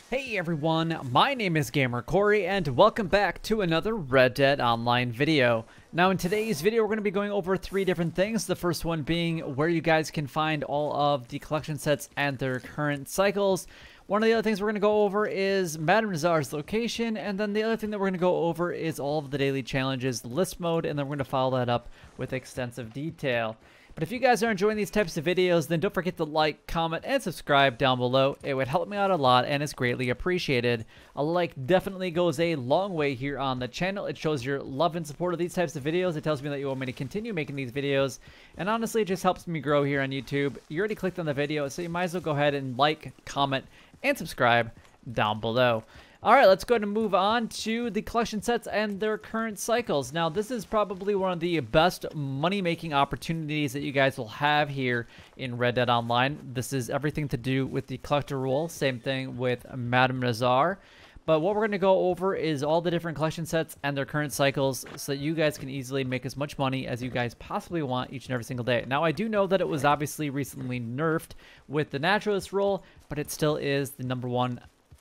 Hey everyone, my name is Gamer Corey and welcome back to another Red Dead Online video. Now in today's video we're going to be going over three different things. The first one being where you guys can find all of the collection sets and their current cycles. One of the other things we're going to go over is Madame Nazar's location, and then the other thing that we're going to go over is all of the daily challenges, list mode, and then we're going to follow that up with extensive detail. But if you guys are enjoying these types of videos, then don't forget to like, comment, and subscribe down below. It would help me out a lot and is greatly appreciated. A like definitely goes a long way here on the channel. It shows your love and support of these types of videos. It tells me that you want me to continue making these videos. And honestly, it just helps me grow here on YouTube. You already clicked on the video, so you might as well go ahead and like, comment, and subscribe down below. Alright, let's go ahead and move on to the collection sets and their current cycles. Now, this is probably one of the best money-making opportunities that you guys will have here in Red Dead Online. This is everything to do with the collector role. Same thing with Madame Nazar. But what we're going to go over is all the different collection sets and their current cycles so that you guys can easily make as much money as you guys possibly want each and every single day. Now, I do know that it was obviously recently nerfed with the naturalist role, but it still is the #1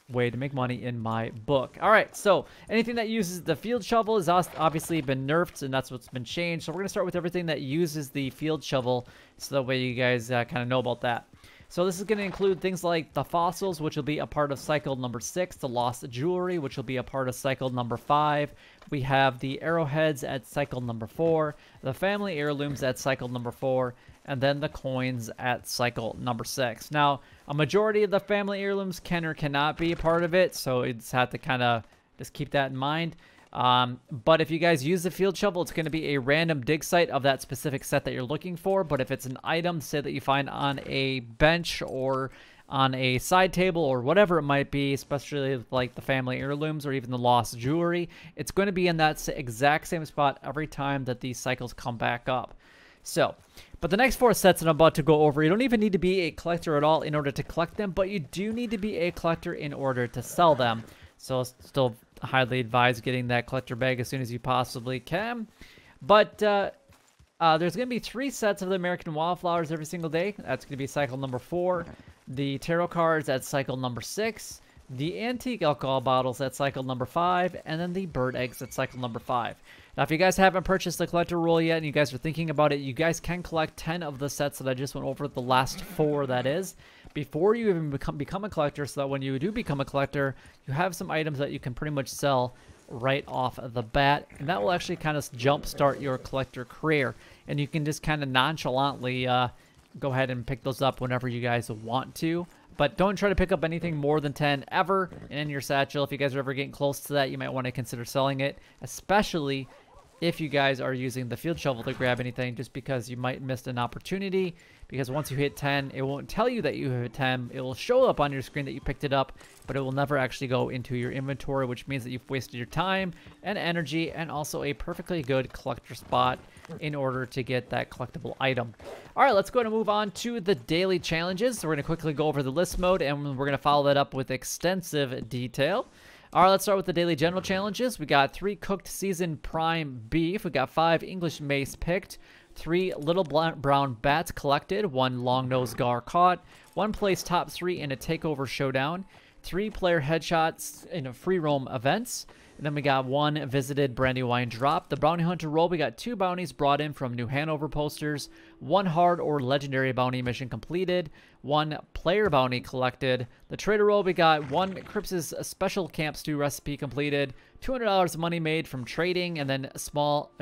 way to make money in my book. All right, so anything that uses the field shovel has obviously been nerfed, and that's what's been changed. So we're going to start with everything that uses the field shovel, so that way you guys kind of know about that. So this is going to include things like the fossils, which will be a part of cycle number 6, the lost jewelry, which will be a part of cycle number 5. We have the arrowheads at cycle number 4, the family heirlooms at cycle number 4, and then the coins at cycle number 6. Now, a majority of the family heirlooms can or cannot be a part of it, so you just have to kind of just keep that in mind. But if you guys use the field shovel, it's going to be a random dig site of that specific set that you're looking for. But if it's an item, say that you find on a bench or on a side table or whatever it might be, especially like the family heirlooms or even the lost jewelry, it's going to be in that exact same spot every time that these cycles come back up. So, but the next 4 sets that I'm about to go over, you don't even need to be a collector at all in order to collect them, but you do need to be a collector in order to sell them. So still highly advise getting that collector bag as soon as you possibly can. But there's going to be 3 sets of the American Wildflowers every single day. That's going to be cycle number 4. The tarot cards at cycle number 6. The antique alcohol bottles at cycle number 5. And then the bird eggs at cycle number 5. Now, if you guys haven't purchased the collector roll yet and you guys are thinking about it, you guys can collect 10 of the sets that I just went over, the last 4 that is, before you even become a collector, so that when you do become a collector, you have some items that you can pretty much sell right off the bat, and that will actually kind of jumpstart your collector career, and you can just kind of nonchalantly go ahead and pick those up whenever you guys want to. But don't try to pick up anything more than 10 ever in your satchel. If you guys are ever getting close to that, you might want to consider selling it, especially if you guys are using the field shovel to grab anything, just because you might miss an opportunity. Because once you hit 10, it won't tell you that you hit 10. It will show up on your screen that you picked it up, but it will never actually go into your inventory, which means that you've wasted your time and energy and also a perfectly good collector spot in order to get that collectible item. All right, let's go ahead and move on to the daily challenges. So we're going to quickly go over the list mode, and we're going to follow that up with extensive detail. All right, let's start with the daily general challenges. We got 3 cooked seasoned prime beef. We got 5 English mace picked, 3 little brown bats collected, 1 long nose gar caught, 1 place top 3 in a takeover showdown, 3 player headshots in a free roam events. And then we got 1 visited Brandywine Drop. The bounty hunter role, we got 2 bounties brought in from New Hanover posters, 1 hard or legendary bounty mission completed, 1 player bounty collected. The trader role, we got 1 Crips' special camp stew recipe completed, $200 of money made from trading, and then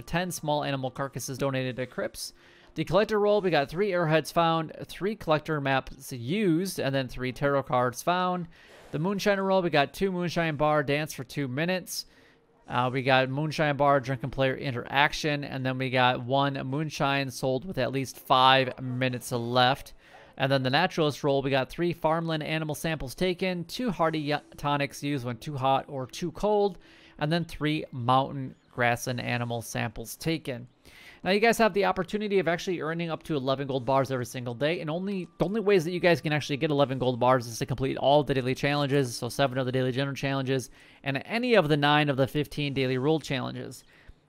10 small animal carcasses donated to Crips. The collector role, we got 3 arrowheads found, 3 collector maps used, and then 3 tarot cards found. The Moonshiner Roll, we got 2 Moonshine Bar dance for 2 minutes. We got Moonshine Bar drunken player interaction. And then we got 1 Moonshine sold with at least 5 minutes left. And then the Naturalist Roll, we got 3 farmland animal samples taken, 2 Hearty Tonics used when too hot or too cold, and then 3 mountain grassland animal samples taken. Now, you guys have the opportunity of actually earning up to 11 gold bars every single day, and the only ways that you guys can actually get 11 gold bars is to complete all the daily challenges, so 7 of the daily general challenges, and any of the 9 of the 15 daily role challenges.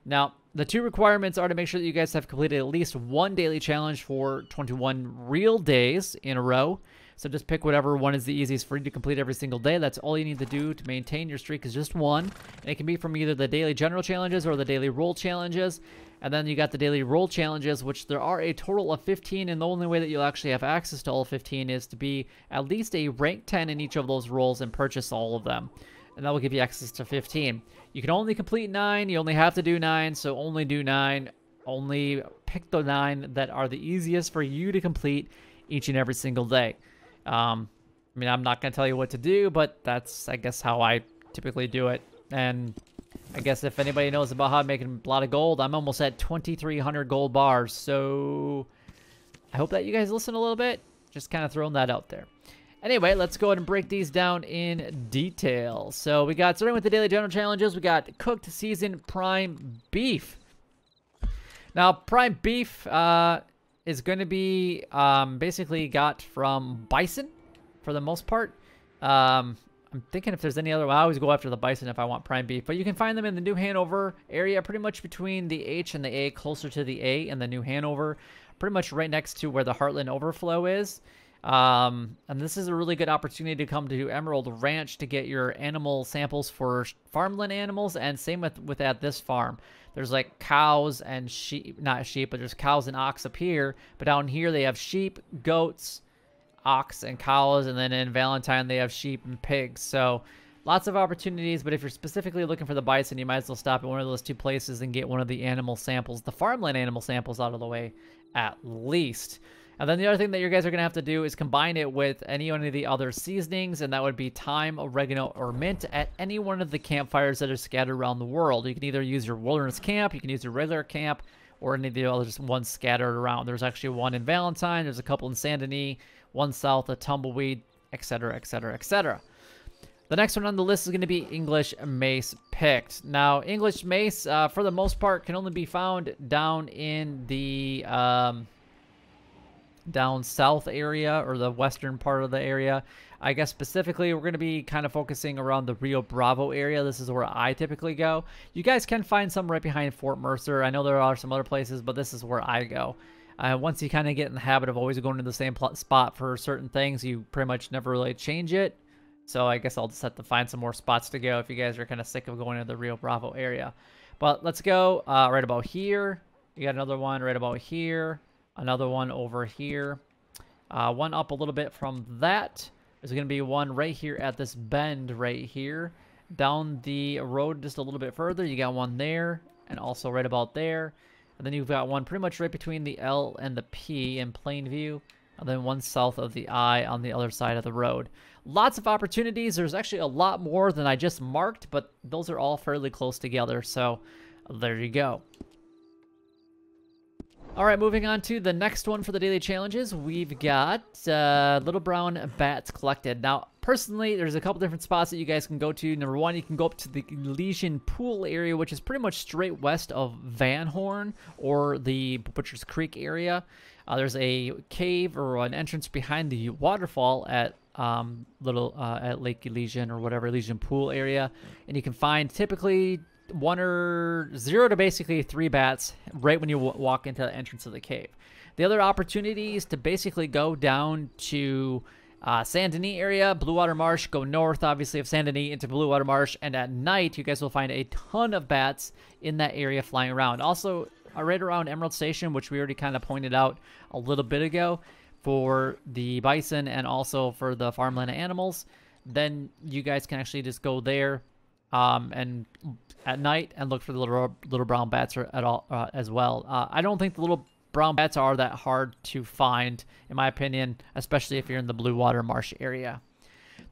Now, the 2 requirements are to make sure that you guys have completed at least 1 daily challenge for 21 real days in a row, So just pick whatever one is the easiest for you to complete every single day. That's all you need to do to maintain your streak is just one. And it can be from either the daily general challenges or the daily roll challenges. And then you got the daily roll challenges, which there are a total of 15, and the only way that you'll actually have access to all 15 is to be at least a rank 10 in each of those rolls and purchase all of them. And that will give you access to 15. You can only complete 9. You only have to do 9, so only do 9. Only pick the 9 that are the easiest for you to complete each and every single day. I mean, I'm not going to tell you what to do, but that's, I guess, how I typically do it. And I guess if anybody knows about how to make a lot of gold, I'm almost at 2,300 gold bars. So I hope that you guys listen a little bit. Just kind of throwing that out there. Anyway, let's go ahead and break these down in detail. So we got, starting with the daily general challenges, we got cooked seasoned prime beef. Now, prime beef is going to be basically got from bison for the most part. I'm thinking if there's any other, I always go after the bison if I want prime beef. But you can find them in the New Hanover area, pretty much between the H and the A, closer to the A and the New Hanover. Pretty much right next to where the Heartland Overflow is. And this is a really good opportunity to come to Emerald Ranch to get your animal samples for farmland animals, and same with at this farm. There's like cows and sheep, not sheep, but there's cows and ox up here. But down here they have sheep, goats, ox, and cows, and then in Valentine they have sheep and pigs. So lots of opportunities, but if you're specifically looking for the bison, you might as well stop at one of those two places and get one of the animal samples, the farmland animal samples, out of the way at least. And then the other thing that you guys are going to have to do is combine it with any one of the other seasonings, and that would be thyme, oregano, or mint at any one of the campfires that are scattered around the world. You can either use your wilderness camp, you can use your regular camp, or any of the other ones scattered around. There's actually one in Valentine, there's a couple in Saint Denis, one south of Tumbleweed, etc., etc., etc. The next one on the list is going to be English Mace picked. Now, English Mace, for the most part, can only be found down in the down south area, or the western part of the area. I guess specifically we're going to be kind of focusing around the Rio Bravo area. This is where I typically go. You guys can find some right behind Fort Mercer. I know there are some other places, but this is where I go. Once you kind of get in the habit of always going to the same spot for certain things, you pretty much never really change it. So I guess I'll just have to find some more spots to go if you guys are kind of sick of going to the Rio Bravo area. But let's go right about here. You got another one right about here. Another one over here. One up a little bit from that. There's going to be one right here at this bend right here. Down the road just a little bit further, you got one there, and also right about there. And then you've got one pretty much right between the L and the P in Plainview. And then one south of the I on the other side of the road. Lots of opportunities. There's actually a lot more than I just marked, but those are all fairly close together. So there you go. All right, moving on to the next one for the daily challenges. We've got little brown bats collected. Now, personally, there's a couple different spots that you guys can go to. Number one, you can go up to the Elysian Pool area, which is pretty much straight west of Van Horn, or the Butcher's Creek area. There's a cave or an entrance behind the waterfall at at Lake Elysian, or whatever, Elysian Pool area, and you can find typically 1 or 0 to basically 3 bats right when you walk into the entrance of the cave. The other opportunity is to basically go down to Saint Denis area, Blue Water Marsh, go north, obviously, of Saint Denis into Blue Water Marsh, and at night, you guys will find a ton of bats in that area flying around. Also, right around Emerald Station, which we already kind of pointed out a little bit ago, for the bison and also for the farmland animals. Then you guys can actually just go there and at night and look for the little brown bats as well. I don't think the little brown bats are that hard to find, in my opinion, especially if you're in the Blue Water Marsh area.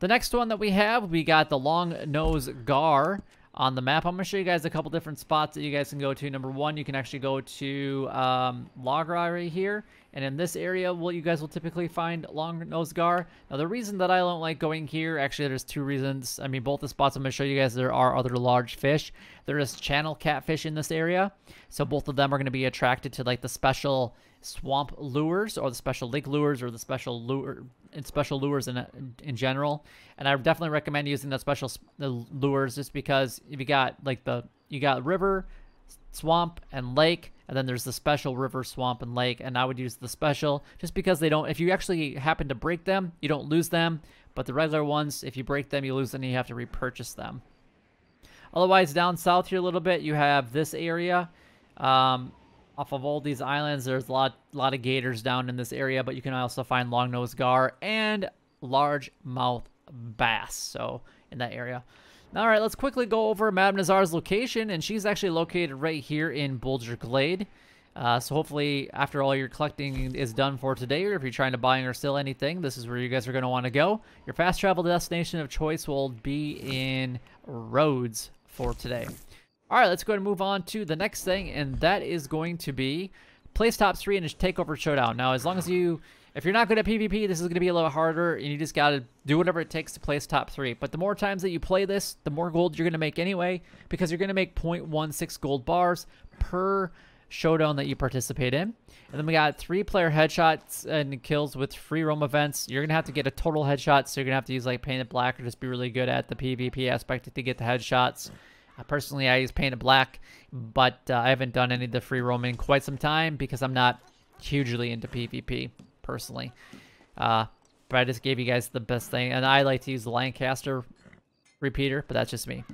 The next one that we got the long nose gar on the map. I'm going to show you guys a couple different spots that you guys can go to. Number one, you can actually go to Lagra right here. And in this area, you guys will typically find long nose gar. Now, the reason that I don't like going here, actually, there's 2 reasons. I mean, both the spots I'm going to show you guys, there are other large fish. There is channel catfish in this area. So both of them are going to be attracted to like the special swamp lures, or the special lake lures, or the special lures in general. And I definitely recommend using the special lures, just because if you got like you got river, swamp and lake, and then there's the special river, swamp, and lake, and I would use the special just because they don't, if you actually happen to break them, you don't lose them, but the regular ones, if you break them, you lose them and you have to repurchase them. Otherwise, down south here a little bit, you have this area. Off of all these islands, there's a lot of gators down in this area, but you can also find long Nose Gar and largemouth bass, so in that area. All right, let's quickly go over Madame Nazar's location, and she's actually located right here in Boulder Glade. So hopefully, after all your collecting is done for today, or if you're trying to buy or sell anything, this is where you guys are going to want to go. Your fast travel destination of choice will be in Rhodes for today. All right, let's go ahead and move on to the next thing, and that is going to be place top 3 in a takeover showdown. Now, as long as if you're not good at PvP, this is going to be a little harder, and you just got to do whatever it takes to place top 3. But the more times that you play this, the more gold you're going to make anyway, because you're going to make 0.16 gold bars per showdown that you participate in. And then we got 3-player headshots and kills with free roam events. You're going to have to get a total headshot, so you're going to have to use like painted black or just be really good at the PvP aspect to get the headshots. Personally, I use painted black, but I haven't done any of the free roam in quite some time because I'm not hugely into PvP personally. But I just gave you guys the best thing, and I like to use the Lancaster repeater, but that's just me.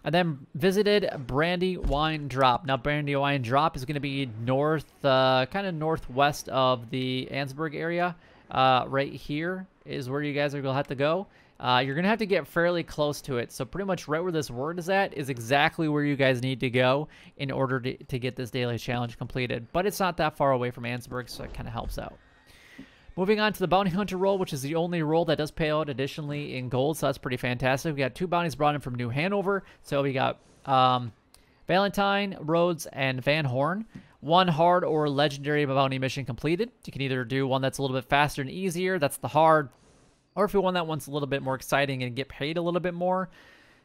And then visited Brandywine Drop. Now, Brandywine Drop is going to be north, kind of northwest of the Ansburg area. Right here is where you guys are going to have to go. You're going to have to get fairly close to it. So pretty much right where this word is at is exactly where you guys need to go in order to get this daily challenge completed. But it's not that far away from Ansburg, so it kind of helps out. Moving on to the Bounty Hunter roll, which is the only roll that does pay out additionally in gold, so that's pretty fantastic. We got 2 bounties brought in from New Hanover. So we got Valentine, Rhodes, and Van Horn. 1 hard or legendary bounty mission completed. You can either do one that's a little bit faster and easier, that's the hard, or if you want that one's a little bit more exciting and get paid a little bit more,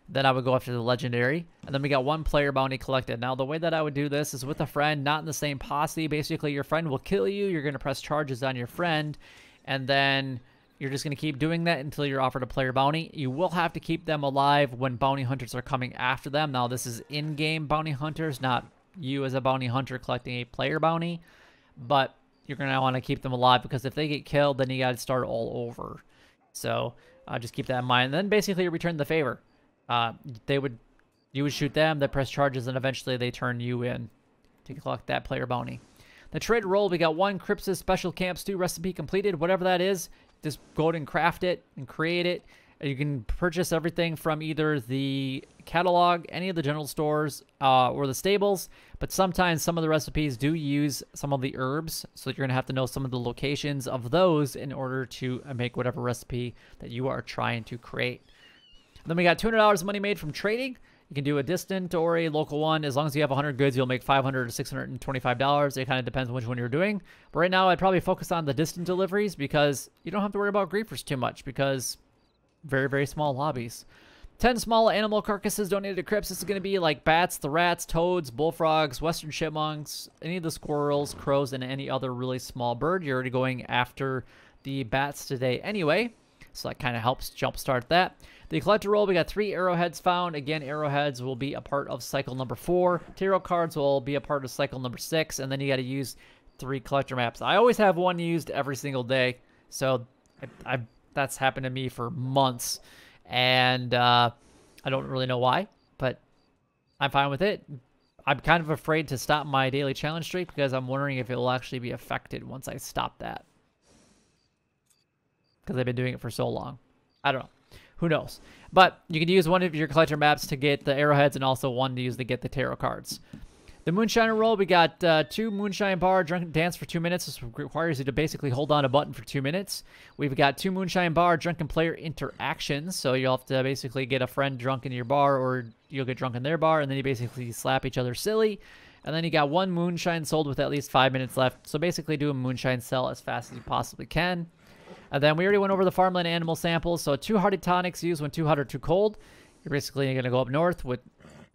then I would go after the legendary. And then we got 1 player bounty collected. Now, the way that I would do this is with a friend, not in the same posse. Basically, your friend will kill you. You're going to press charges on your friend, and then you're just going to keep doing that until you're offered a player bounty. You will have to keep them alive when bounty hunters are coming after them. Now, this is in-game bounty hunters, not you as a bounty hunter collecting a player bounty. But you're going to want to keep them alive because if they get killed, then you got to start all over. So just keep that in mind. And then basically you return the favor. You would shoot them, they press charges, and eventually they turn you in to collect that player bounty. The trade roll, we got 1 Crips' Special Camp Stew recipe completed. Whatever that is, just go ahead and craft it and create it. You can purchase everything from either the catalog, any of the general stores, or the stables. But sometimes some of the recipes do use some of the herbs, so you're going to have to know some of the locations of those in order to make whatever recipe that you are trying to create. And then we got $200 money made from trading. You can do a distant or a local one. As long as you have 100 goods, you'll make $500 to $625. It kind of depends on which one you're doing. But right now, I'd probably focus on the distant deliveries because you don't have to worry about griefers too much because very, very small lobbies. 10 small animal carcasses donated to Crips. This is going to be like bats, the rats, toads, bullfrogs, western chipmunks, any of the squirrels, crows, and any other really small bird. You're already going after the bats today anyway, so that kind of helps jumpstart that. The collector roll, we got 3 arrowheads found. Again, arrowheads will be a part of cycle number 4. Tarot cards will be a part of cycle number 6, and then you got to use 3 collector maps. I always have one used every single day, so that's happened to me for months, and I don't really know why, but I'm fine with it. I'm kind of afraid to stop my daily challenge streak because I'm wondering if it will actually be affected once I stop that, because I've been doing it for so long. I don't know. Who knows? But you can use one of your collector maps to get the arrowheads and also one to use to get the tarot cards. The Moonshiner Roll, we got 2 Moonshine Bar, Drunken Dance for 2 minutes. This requires you to basically hold on a button for 2 minutes. We've got 2 Moonshine Bar, Drunken Player Interactions. So you'll have to basically get a friend drunk in your bar or you'll get drunk in their bar, and then you basically slap each other silly. And then you got 1 Moonshine sold with at least 5 minutes left. So basically do a Moonshine sell as fast as you possibly can. And then we already went over the farmland animal samples. So 2 Hearty Tonics used when too hot or too cold. You're basically going to go up north with,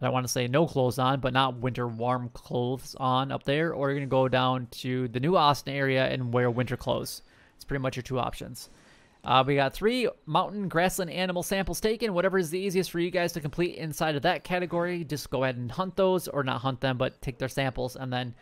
I want to say no clothes on, but not winter warm clothes on up there. Or you're going to go down to the New Austin area and wear winter clothes. It's pretty much your 2 options. We got 3 mountain grassland animal samples taken. Whatever is the easiest for you guys to complete inside of that category, just go ahead and hunt those, or not hunt them, but take their samples and then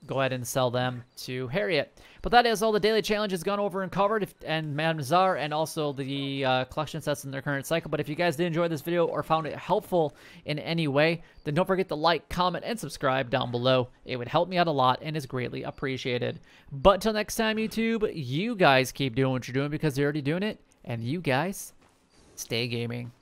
go ahead and sell them to Harriet. But that is all the daily challenges gone over and covered, and Madame Nazar, and also the collection sets in their current cycle. But if you guys did enjoy this video or found it helpful in any way, then don't forget to like, comment, and subscribe down below. It would help me out a lot and is greatly appreciated. But until next time, YouTube, you guys keep doing what you're doing because you're already doing it, and you guys stay gaming.